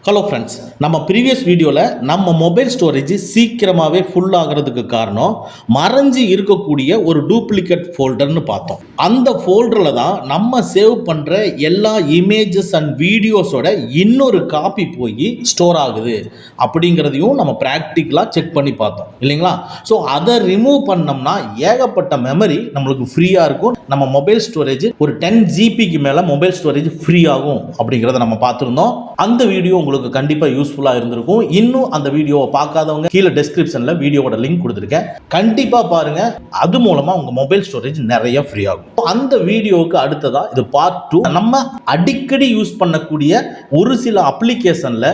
Hello friends, நம்ம previous வீடியோவில் நம்ம மொபைல் ஸ்டோரேஜ் சீக்கிரமாகவே ஃபுல் ஆகிறதுக்கு காரணம் மறைஞ்சு இருக்கக்கூடிய ஒரு டூப்ளிகேட் ஃபோல்டர்னு பார்த்தோம். அந்த ஃபோல்டரில் தான் நம்ம சேவ் பண்ணுற எல்லா இமேஜஸ் அண்ட் வீடியோஸோட இன்னொரு காப்பி போய் ஸ்டோர் ஆகுது அப்படிங்கிறதையும் நம்ம ப்ராக்டிக்கலாக செக் பண்ணி பார்த்தோம் இல்லைங்களா? ஸோ அதை ரிமூவ் பண்ணோம்னா ஏகப்பட்ட மெமரி நம்மளுக்கு ஃப்ரீயாக இருக்கும். நம்ம மொபைல் ஸ்டோரேஜ் ஒரு 10 ஜிபிக்கு மேலே மொபைல் ஸ்டோரேஜ் ஃப்ரீ ஆகும் அப்படிங்கிறத நம்ம பார்த்துருந்தோம். அந்த வீடியோ உங்களுக்கு கண்டிப்பா யூஸ்ஃபுல்லா இருந்திருக்கும். இன்னும் அந்த வீடியோவை பார்க்காதவங்க கீழே டெஸ்கிரிப்ஷன்ல வீடியோவோட லிங்க் கொடுத்துருக்கேன், கண்டிப்பா பாருங்க. அது மூலமா உங்க மொபைல் ஸ்டோரேஜ் நிறைய ஃப்ரீ ஆகும். அந்த வீடியோவுக்கு அடுத்ததா இது பார்ட் 2. நம்ம அடிக்கடி யூஸ் பண்ணக்கூடிய ஒரு சில அப்ளிகேஷன்ல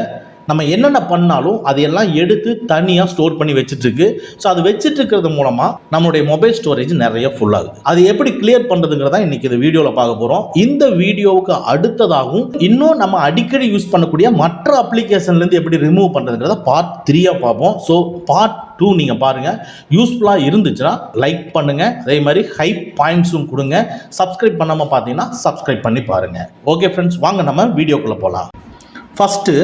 நம்ம என்னென்ன பண்ணாலும் அதையெல்லாம் எடுத்து தனியாக ஸ்டோர் பண்ணி வச்சுட்டு இருக்கு. ஸோ அது வச்சுட்டு இருக்கிறது மூலமா நம்மளுடைய மொபைல் ஸ்டோரேஜ் நிறைய ஃபுல் ஆகுது. அது எப்படி கிளியர் பண்ணுறதுங்கிறதா இன்னைக்கு இந்த வீடியோவில் பார்க்க போகிறோம். இந்த வீடியோவுக்கு அடுத்ததாகவும் இன்னும் நம்ம அடிக்கடி யூஸ் பண்ணக்கூடிய மற்ற அப்ளிகேஷன்லேருந்து எப்படி ரிமூவ் பண்ணுறதுங்கிறத பார்ட் 3 பார்ப்போம். ஸோ பார்ட் 2 நீங்கள் பாருங்கள். யூஸ்ஃபுல்லாக இருந்துச்சுன்னா லைக் பண்ணுங்கள், அதே மாதிரி ஹை பாயிண்ட்ஸும் கொடுங்க. சப்ஸ்கிரைப் பண்ணாமல் பார்த்தீங்கன்னா சப்ஸ்கிரைப் பண்ணி பாருங்கள். ஓகே ஃப்ரெண்ட்ஸ், வாங்க நம்ம வீடியோக்குள்ளே போகலாம். ஃபஸ்ட்டு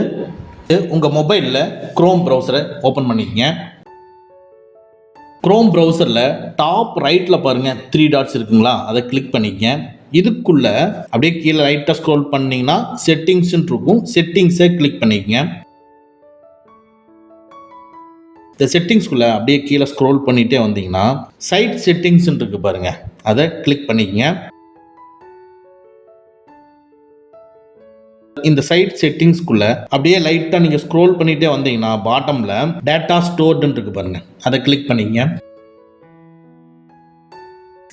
உங்கள் மொபைலில் குரோம் ப்ரௌசரை ஓப்பன் பண்ணிக்கங்க. குரோம் ப்ரௌசரில் டாப் ரைட்டில் பாருங்கள் 3 டாட்ஸ் இருக்குங்களா, அதை கிளிக் பண்ணிக்கங்க. இதுக்குள்ள அப்படியே கீழே ரைட்டாக ஸ்க்ரோல் பண்ணிங்கன்னா செட்டிங்ஸ்ன்னு இருக்கும். செட்டிங்ஸை கிளிக் பண்ணிக்கங்க. இந்த செட்டிங்ஸ்குள்ளே அப்படியே கீழே ஸ்க்ரோல் பண்ணிகிட்டே வந்தீங்கன்னா சைட் செட்டிங்ஸ்ன்னு இருக்கு பாருங்கள், அதை கிளிக் பண்ணிக்கங்க. இந்த சைட் செட்டிங்ஸ்குள்ள அப்படியே லைட்டா நீங்க ஸ்க்ரோல் பண்ணிட்டே வந்தீங்கன்னா பாட்டம்ல டேட்டா ஸ்டோர்டுன்னு இருக்கு பாருங்க, அதை கிளிக் பண்ணிக்கங்க.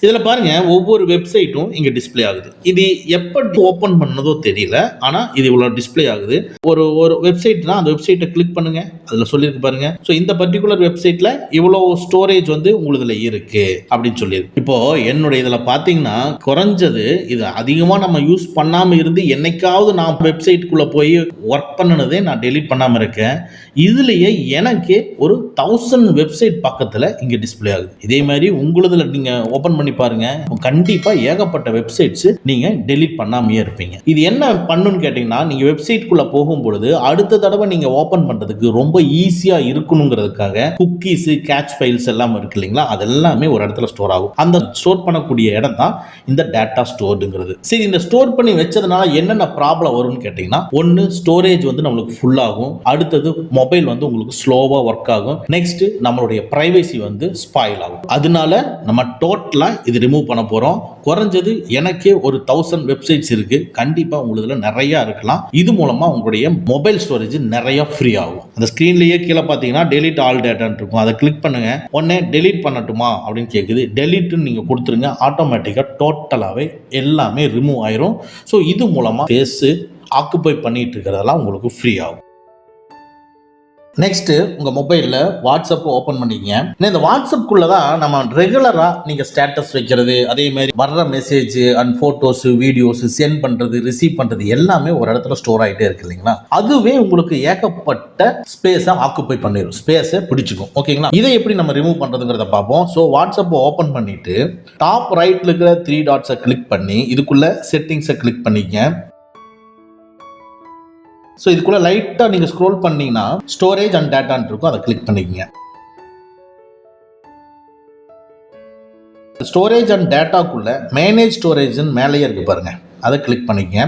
இதில் பாருங்க ஒவ்வொரு வெப்சைட்டும் இங்கே டிஸ்பிளே ஆகுது. இது எப்படி ஓப்பன் பண்ணதோ தெரியல, ஆனால் இது இவ்வளோ டிஸ்பிளே ஆகுது. ஒரு வெப்சைட்னா அந்த வெப்சைட்டை கிளிக் பண்ணுங்க, அதில் சொல்லியிருக்கு பாருங்க. ஸோ இந்த பர்டிகுலர் வெப்சைட்டில் இவ்வளோ ஸ்டோரேஜ் வந்து உங்களுதுல இருக்கு அப்படின்னு சொல்லியிருக்கு. இப்போ என்னுடைய இதில் பார்த்தீங்கன்னா குறைஞ்சது இது அதிகமாக நம்ம யூஸ் பண்ணாமல் இருந்து என்னைக்காவது நான் வெப்சைட்டுக்குள்ளே போய் ஒர்க் பண்ணினதே நான் டெலீட் பண்ணாமல் இருக்கேன். இதுலேயே எனக்கு ஒரு 1000 வெப்சைட் பக்கத்தில் இங்கே டிஸ்பிளே ஆகுது. இதே மாதிரி உங்களுதுல நீங்கள் ஓப்பன் பண்ணி பாருங்க, கண்டிப்பா ஏகப்பட்ட வெப்சைட்ஸ் நீங்க டெலீட் பண்ணாமையே இருப்பீங்க. இது என்ன பண்ணுன்னு கேட்டீங்கன்னா, நீங்க வெப்சைட்குள்ள போகும்பொழுது அடுத்த தடவை நீங்க ஓபன் பண்றதுக்கு ரொம்ப ஈஸியா இருக்கணுங்கிறதுக்காக குக்கீஸ், கேட்ச் ஃபைல்ஸ் எல்லாம் இருக்கு இல்லைங்களா, அதெல்லாமே ஒரு இடத்துல ஸ்டோர் ஆகும். அந்த ஸ்டோர் பண்ணக்கூடிய இடம் தான் இந்த டேட்டா ஸ்டோர்டுங்கிறது. சரி, இந்த ஸ்டோர் பண்ணி வச்சதுனால என்னென்ன ப்ராப்ளம் வரும்னு கேட்டீங்கன்னா, ஒன்னு ஸ்டோரேஜ் வந்து நம்மளுக்கு ஃபுல் ஆகும். அடுத்தது மொபைல் வந்து உங்களுக்கு ஸ்லோவா ஒர்க் ஆகும். நெக்ஸ்ட் நம்மளுடைய பிரைவசி வந்து ஸ்பாயில் ஆகும். அதனால நம்ம டோட்டலா இது ரிமூவ் பண்ண போறோம். குறைஞ்சது எனக்கே ஒரு 1000 வெப்சைட்ஸ் இருக்கு. கண்டிப்பா உங்களுதுல நிறைய இருக்கலாம். இது மூலமா உங்களுடைய மொபைல் ஸ்டோரேஜ் நிறைய ஃப்ரீ ஆகும். அந்த ஸ்கிரீன்லயே கீழே பாத்தீங்கன்னா டெலீட் ஆல் டேட்டான்னு இருக்கும், அதை கிளிக் பண்ணுங்க. உடனே டெலீட் பண்ணட்டுமா அப்படின்னு கேக்குது. டெலீட்னு நீங்க கொடுத்துருங்க, ஆட்டோமேட்டிக்கா டோட்டலாவே எல்லாமே ரிமூவ் ஆயிரும். ஸோ இது மூலமா ஸ்பேஸ் ஆக்குபை பண்ணிட்டு இருக்கிறதெல்லாம் உங்களுக்கு ஃப்ரீ ஆகும். நெக்ஸ்ட் உங்க மொபைல்ல வாட்ஸ்அப் ஓபன் பண்ணிக்கங்க. இந்த வாட்ஸ்அப்குள்ள தான் நம்ம ரெகுலரா நீங்க ஸ்டேட்டஸ் வைக்கிறது, அதே மாதிரி வர்ற message and photos, videos sent பண்றது, ரிசீவ் பண்றது எல்லாமே ஒரு இடத்துல ஸ்டோர் ஆயிட்டே இருக்கு இல்லைங்களா. அதுவே உங்களுக்கு ஏகப்பட்ட ஸ்பேஸை ஆக்குபை பண்ணிடும், ஸ்பேஸை பிடிச்சிக்கும். ஓகேங்களா, இதை எப்படி நம்ம ரிமூவ் பண்றதுங்கிறத பார்ப்போம். ஸோ வாட்ஸ்அப் ஓபன் பண்ணிட்டு டாப் ரைட்ல இருக்கிற 3 டாட்ஸை கிளிக் பண்ணி இதுக்குள்ள செட்டிங்ஸை கிளிக் பண்ணிக்கங்க. ஸோ இதுக்குள்ள லைட்டாக நீங்கள் ஸ்க்ரோல் பண்ணீங்கன்னா ஸ்டோரேஜ் அண்ட் டேட்டான்னு இருக்கும், அதை கிளிக் பண்ணிக்கங்க. ஸ்டோரேஜ் அண்ட் டேட்டாக்குள்ள மேனேஜ் ஸ்டோரேஜ்னு மேலேயே இருக்கு பாருங்க, அதை கிளிக் பண்ணிக்கங்க.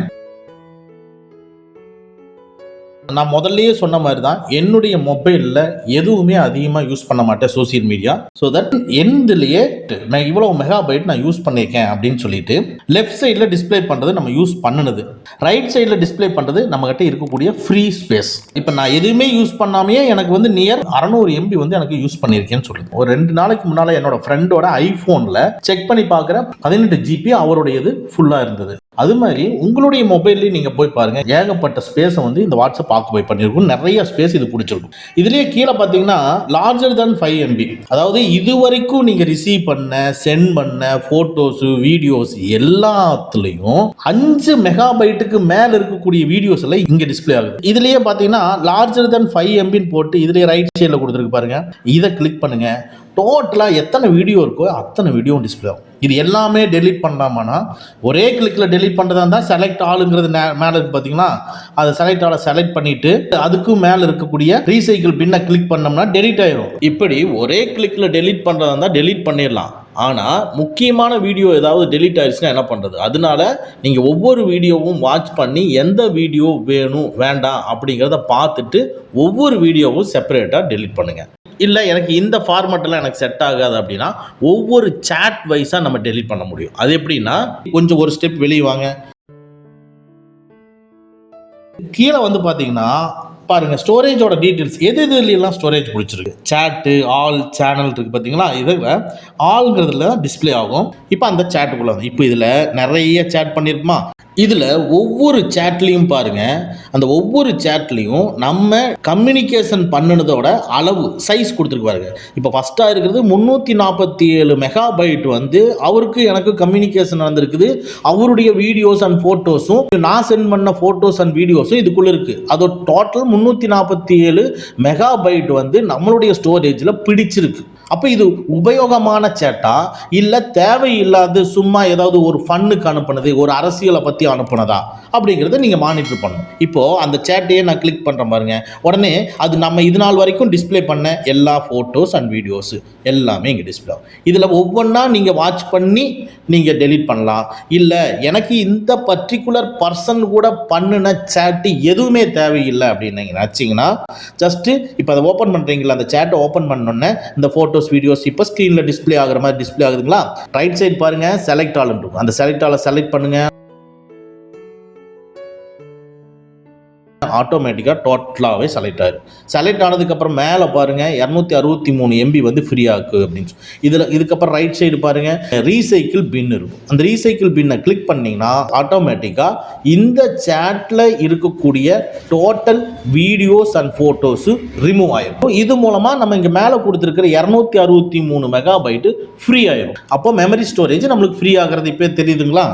நான் முதல்லயே சொன்ன மாதிரி தான் என்னுடைய மொபைலில் எதுவுமே அதிகமாக யூஸ் பண்ண மாட்டேன் சோசியல் மீடியா. ஸோ தட் எந்திலேயே நான் இவ்வளோ மெகாபைட் நான் யூஸ் பண்ணியிருக்கேன் அப்படின்னு சொல்லிட்டு லெஃப்ட் சைடில் டிஸ்பிளே பண்ணுறது நம்ம யூஸ் பண்ணினது, ரைட் சைடில் டிஸ்பிளே பண்ணுறது நம்மகிட்ட இருக்கக்கூடிய ஃப்ரீ ஸ்பேஸ். இப்போ நான் எதுவுமே யூஸ் பண்ணாமையே எனக்கு வந்து நியர் 600 MB வந்து எனக்கு யூஸ் பண்ணியிருக்கேன்னு சொல்லுது. ஒரு 2 நாளைக்கு முன்னால் என்னோட ஃப்ரெண்டோட ஐஃபோனில் செக் பண்ணி பார்க்குற 18 GB அவருடையது ஃபுல்லாக இருந்தது. அது மாதிரி உங்களுடைய மொபைல்லையும் நீங்கள் போய் பாருங்க, ஏகப்பட்ட ஸ்பேஸை வந்து இந்த வாட்ஸ்அப் ஆக்குபை பண்ணியிருக்கும். நிறைய ஸ்பேஸ் இது பிடிச்சிருக்கும். இதுலேயே கீழே பார்த்தீங்கன்னா லார்ஜர் than 5 MB, அதாவது இது வரைக்கும் நீங்கள் ரிசீவ் பண்ண, சென்ட் பண்ண ஃபோட்டோஸ், வீடியோஸ் எல்லாத்துலேயும் 5 மெகாபைட்டுக்கு மேலே இருக்கக்கூடிய வீடியோஸ் எல்லாம் இங்கே டிஸ்பிளே ஆகுது. இதுலேயே பார்த்தீங்கன்னா லார்ஜர் than 5 MB போட்டு இதுலேயே ரைட் சைடில் கொடுத்துருக்கு பாருங்க, இதை கிளிக் பண்ணுங்க. டோட்டலாக எத்தனை வீடியோ இருக்கோ அத்தனை வீடியோவும் டிஸ்பிளே ஆகும். இது எல்லாமே டெலீட் பண்ணலாமான்னா ஒரே கிளிக்கில் டெலீட் பண்ணுறதா இருந்தால் செலக்ட் ஆளுங்கிறது மேலே இருக்குது பார்த்தீங்களா, அதை செலக்ட் ஆளை செலக்ட் பண்ணிவிட்டு அதுக்கும் மேலே இருக்கக்கூடிய ரீசைக்கிள் பின்னை கிளிக் பண்ணோம்னா டெலீட் ஆயிரும். இப்படி ஒரே கிளிக்கில் டெலீட் பண்ணுறதா இருந்தால் டெலீட் பண்ணிடலாம். ஆனால் முக்கியமான வீடியோ ஏதாவது டெலீட் ஆயிடுச்சுன்னா என்ன பண்ணுறது? அதனால நீங்கள் ஒவ்வொரு வீடியோவும் வாட்ச் பண்ணி எந்த வீடியோ வேணும் வேண்டாம் அப்படிங்கிறத பார்த்துட்டு ஒவ்வொரு வீடியோவும் செப்பரேட்டாக டெலீட் பண்ணுங்கள். இல்லை எனக்கு இந்த ஃபார்மேட்டெல்லாம் எனக்கு செட் ஆகாது அப்படின்னா ஒவ்வொரு சேட் வைஸாக நம்ம டெலீட் பண்ண முடியும். அது எப்படின்னா கொஞ்சம் ஒரு ஸ்டெப் வெளியே வாங்க. கீழே வந்து பார்த்தீங்கன்னா பாருங்க, ஸ்டோரேஜோட டீட்டெயில்ஸ் எதுலாம் ஸ்டோரேஜ் பிடிச்சிருக்கு, சேட்டு ஆல் சேனல் இருக்குது பார்த்தீங்களா, இதில் ஆல்ங்கிறதுல தான் டிஸ்பிளே ஆகும். இப்போ அந்த சேட்டுக்குள்ள வந்து இப்போ இதில் நிறைய சேட் பண்ணியிருக்குமா, இதில் ஒவ்வொரு சேட்லேயும் பாருங்கள், அந்த ஒவ்வொரு சேட்லேயும் நம்ம கம்யூனிகேஷன் பண்ணினதோட அளவு சைஸ் கொடுத்துருக்கு பாருங்க. இப்போ ஃபஸ்ட்டாக இருக்கிறது 347 மெகாபைட் வந்து அவருக்கு எனக்கு கம்யூனிகேஷன் நடந்திருக்குது. அவருடைய வீடியோஸ் அண்ட் ஃபோட்டோஸும் நான் சென்ட் பண்ண ஃபோட்டோஸ் அண்ட் வீடியோஸும் இதுக்குள்ளே இருக்குது. அதோட டோட்டல் 347 மெகாபைட் வந்து நம்மளுடைய ஸ்டோரேஜில் பிடிச்சிருக்கு. அப்போ இது உபயோகமான சேட்டா இல்லை தேவையில்லாத சும்மா ஏதாவது ஒரு ஃபன்னுக்கு அனுப்புனது, ஒரு அரசியலை பற்றி அனுப்புனதா அப்படிங்கிறத நீங்கள் மானிட்டர் பண்ணணும். இப்போது அந்த சேட்டையே நான் கிளிக் பண்ணுறேன் பாருங்க, உடனே அது நம்ம இது நாள் வரைக்கும் டிஸ்பிளே பண்ண எல்லா ஃபோட்டோஸ் அண்ட் வீடியோஸு எல்லாமே இங்கே டிஸ்பிளே ஆகும். இதில் ஒவ்வொன்றா நீங்கள் வாட்ச் பண்ணி நீங்கள் டெலீட் பண்ணலாம். இல்லை எனக்கு இந்த பர்டிகுலர் பர்சன் கூட பண்ணின சேட்டு எதுவுமே தேவையில்லை அப்படின்னு நீங்கள் நினச்சிங்கன்னா ஜஸ்ட்டு இப்போ அதை ஓப்பன் பண்ணுறீங்களா, அந்த சேட்டை ஓப்பன் பண்ணோன்னே இந்த ஃபோட்டோஸ் வீடியோஸ் இப்போ ஸ்க்ரீனில் டிஸ்பிளே ஆகிற மாதிரி டிஸ்பிளே ஆகுதுங்களா. ரைட் சைடு பாருங்கள், செலக்ட் ஆல் இருக்கும். அந்த செலக்ட் ஆலை செலக்ட் பண்ணுங்கள், ஆட்டோமேட்டிக்காக டோட்டலாகவே செலக்ட் ஆகிடும். செலக்ட் ஆனதுக்கப்புறம் மேலே பாருங்கள் 263 MB வந்து ஃப்ரீ ஆகுது அப்படின்னு இதில். இதுக்கப்புறம் ரைட் சைடு பாருங்கள் ரீசைக்கிள் பின் இருக்கும். அந்த ரீசைக்கிள் பின்னை கிளிக் பண்ணிங்கன்னா ஆட்டோமேட்டிக்காக இந்த சேட்டில் இருக்கக்கூடிய total videos and photos remove ஆகிடும். இது மூலமாக நம்ம இங்கே மேலே கொடுத்துருக்கிற 263 மெகாபைட்டு ஃப்ரீ ஆகிடும். அப்போ மெமரி ஸ்டோரேஜ் நம்மளுக்கு ஃப்ரீ ஆகிறது இப்போ தெரியுதுங்களா.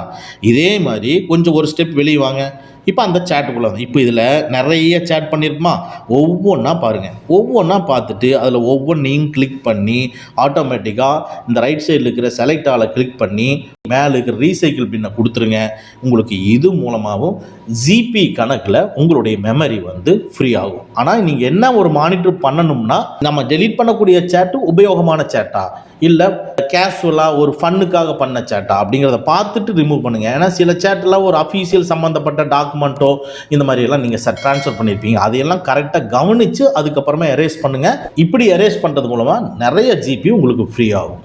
இதே மாதிரி கொஞ்சம் ஒரு ஸ்டெப் வெளியே வாங்க. இப்போ அந்த சேட்டுக்குள்ளே வந்து இப்போ இதில் நிறைய சேட் பண்ணியிருக்குமா, ஒவ்வொன்றா பாருங்கள். ஒவ்வொன்றா பார்த்துட்டு அதில் ஒவ்வொன்றையும் கிளிக் பண்ணி ஆட்டோமேட்டிக்காக இந்த ரைட் சைடில் இருக்கிற செலக்ட் ஆலை கிளிக் பண்ணி மேலே இருக்கிற ரீசைக்கிள் பின்னை கொடுத்துருங்க. உங்களுக்கு இது மூலமாகவும் ஜிபி கணக்கில் உங்களுடைய மெமரி வந்து ஃப்ரீ ஆகும். ஆனால் நீங்கள் என்ன ஒரு மானிட்டர் பண்ணணும்னா, நம்ம டெலீட் பண்ணக்கூடிய சேட்டு உபயோகமான சேட்டா இல்லை கேஷுவலாக ஒரு ஃபன்னுக்காக பண்ண சேட்டா அப்படிங்கிறத பார்த்துட்டு ரிமூவ் பண்ணுங்கள். ஏன்னா சில சேட்டெல்லாம் ஒரு அஃபீஷியல் சம்மந்தப்பட்ட டாக்குமெண்ட்டோ இந்த மாதிரியெல்லாம் நீங்கள் ட்ரான்ஸ்ஃபர் பண்ணியிருப்பீங்க. அதையெல்லாம் கரெக்டாக கவனித்து அதுக்கப்புறமா எரேஸ் பண்ணுங்கள். இப்படி எரேஸ் பண்ணுறது மூலமாக நிறைய ஜிபி உங்களுக்கு ஃப்ரீ ஆகும்.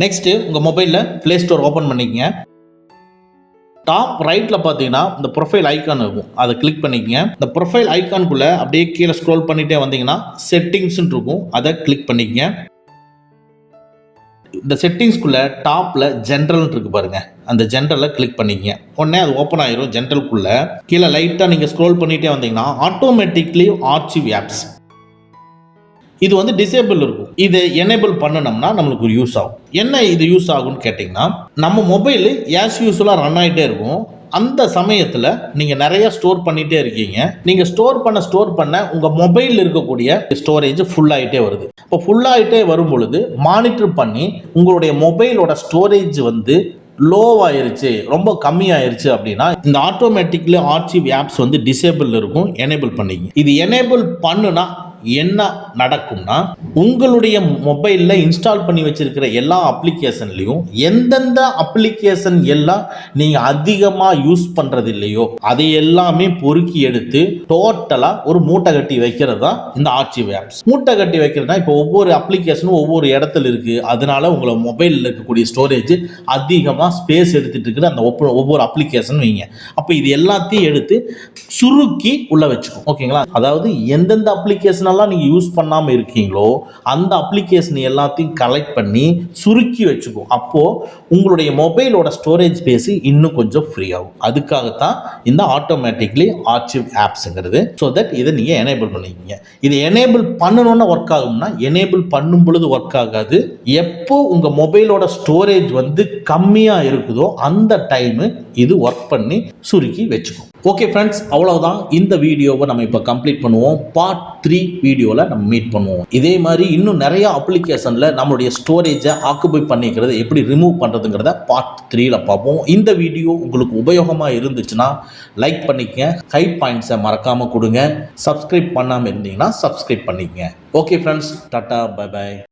நெக்ஸ்ட்டு உங்கள் மொபைலில் ப்ளே ஸ்டோர் ஓப்பன் பண்ணிக்கங்க. டாப் ரைட்டில் பார்த்தீங்கன்னா இந்த ப்ரொஃபைல் ஐக்கான் இருக்கும், அதை கிளிக் பண்ணிக்கங்க. இந்த ப்ரொஃபைல் ஐக்கானுக்குள்ளே அப்படியே கீழே ஸ்க்ரோல் பண்ணிகிட்டே வந்தீங்கன்னா செட்டிங்ஸ்ன்னு இருக்கும், அதை கிளிக் பண்ணிக்கங்க. இந்த செட்டிங்ஸ்குள்ளே டாப்பில் ஜென்ரல்னு இருக்குது பாருங்கள், அந்த ஜென்ரலை கிளிக் பண்ணிக்கங்க. உடனே அது ஓப்பன் ஆயிரும். ஜென்ரலுக்குள்ளே கீழே லைட்டாக நீங்கள் ஸ்க்ரோல் பண்ணிகிட்டே வந்தீங்கன்னா ஆட்டோமேட்டிக்லி ஆர்ச்சிவ் ஆப்ஸ் இது வந்து டிசேபிள் இருக்கும். இதை எனேபிள் பண்ணணும்னா நம்மளுக்கு ஒரு யூஸ் ஆகும். என்ன இது யூஸ் ஆகும்னு கேட்டிங்கன்னா, நம்ம மொபைல் ஆஸ் யூஸ்வலாக ரன் ஆகிட்டே இருக்கும். அந்த சமயத்தில் நீங்கள் நிறைய ஸ்டோர் பண்ணிகிட்டே இருக்கீங்க. நீங்கள் ஸ்டோர் பண்ண உங்கள் மொபைலில் இருக்கக்கூடிய ஸ்டோரேஜ் ஃபுல்லாகிட்டே வருது. இப்போ ஃபுல்லாகிட்டே வரும் பொழுது மானிட்டர் பண்ணி உங்களுடைய மொபைலோட ஸ்டோரேஜ் வந்து லோவாயிருச்சு, ரொம்ப கம்மியாயிருச்சு அப்படின்னா இந்த ஆட்டோமேட்டிக்லி ஆர்ச்சிவ் ஆப்ஸ் வந்து டிசேபிள் இருக்கும். எனேபிள் பண்ணிங்க. இது எனேபிள் பண்ணுனா என்ன நடக்கும்னா, உங்களுடைய மொபைலில் இன்ஸ்டால் பண்ணி வச்சிருக்கிற எல்லா அப்ளிகேஷன்லையும் எந்தெந்த அப்ளிகேஷன் எல்லாம் நீங்கள் அதிகமாக யூஸ் பண்ணுறது இல்லையோ அதை எல்லாமே பொறுக்கி எடுத்து டோட்டலாக ஒரு மூட்டை கட்டி வைக்கிறது தான் இந்த ஆர்ச்சிவ் ஆப்ஸ். மூட்டை கட்டி வைக்கிறதுனா இப்போ ஒவ்வொரு அப்ளிகேஷனும் ஒவ்வொரு இடத்துல இருக்குது. அதனால உங்களை மொபைலில் இருக்கக்கூடிய ஸ்டோரேஜ் அதிகமாக ஸ்பேஸ் எடுத்துகிட்டு இருக்குது அந்த ஒவ்வொரு அப்ளிகேஷன் வைங்க. அப்போ இது எல்லாத்தையும் எடுத்து சுருக்கி உள்ள வச்சுக்கும். ஓகேங்களா. அதாவது எந்தெந்த அப்ளிகேஷன் நீங்க யூஸ் பண்ணாம இருக்கீங்களோ அந்த அப்ளிகேஷன் எல்லாத்தையும் கலெக்ட் பண்ணி சுருக்கி வச்சுக்கும். அப்போ உங்களுடைய மொபைலோட ஸ்டோரேஜ் ஸ்பேஸ் இன்னும் கொஞ்சம் ஃப்ரீ ஆகும். அதுக்காகத்தான் இந்த ஆட்டோமேட்டிக்லி ஆர்ச்சிவ் ஆப்ஸ்ங்கிறது. ஸோ தட் இதை நீங்க எனேபிள் பண்ணிக்கீங்க. இது எனேபிள் பண்ணணும்னா ஒர்க் ஆகும்னா, எனேபிள் பண்ணும் பொழுது ஒர்க் ஆகாது. எப்போ உங்க மொபைலோட ஸ்டோரேஜ் வந்து கம்மியா இருக்குதோ அந்த டைம் இது ஒர்க் பண்ணி சுருக்கி வச்சுக்கும். ஓகே ஃப்ரெண்ட்ஸ், அவ்வளவுதான். இந்த வீடியோவை நம்ம இப்போ கம்ப்ளீட் பண்ணுவோம். பார்ட் 3 வீடியோவில் நம்ம மீட் பண்ணுவோம். இதே மாதிரி இன்னும் நிறைய அப்ளிகேஷனில் நம்மளுடைய ஸ்டோரேஜை ஆக்குபை பண்ணிக்கிறத எப்படி ரிமூவ் பண்ணுறதுங்கிறத பார்ட் 3ல பார்ப்போம். இந்த வீடியோ உங்களுக்கு உபயோகமாக இருந்துச்சுன்னா லைக் பண்ணிக்கங்க, ஹை பாயிண்ட்ஸை மறக்காமல் கொடுங்க, சப்ஸ்கிரைப் பண்ணாமல் இருந்தீங்கன்னா சப்ஸ்கிரைப் பண்ணிக்கங்க. Okay friends, tata, bye by.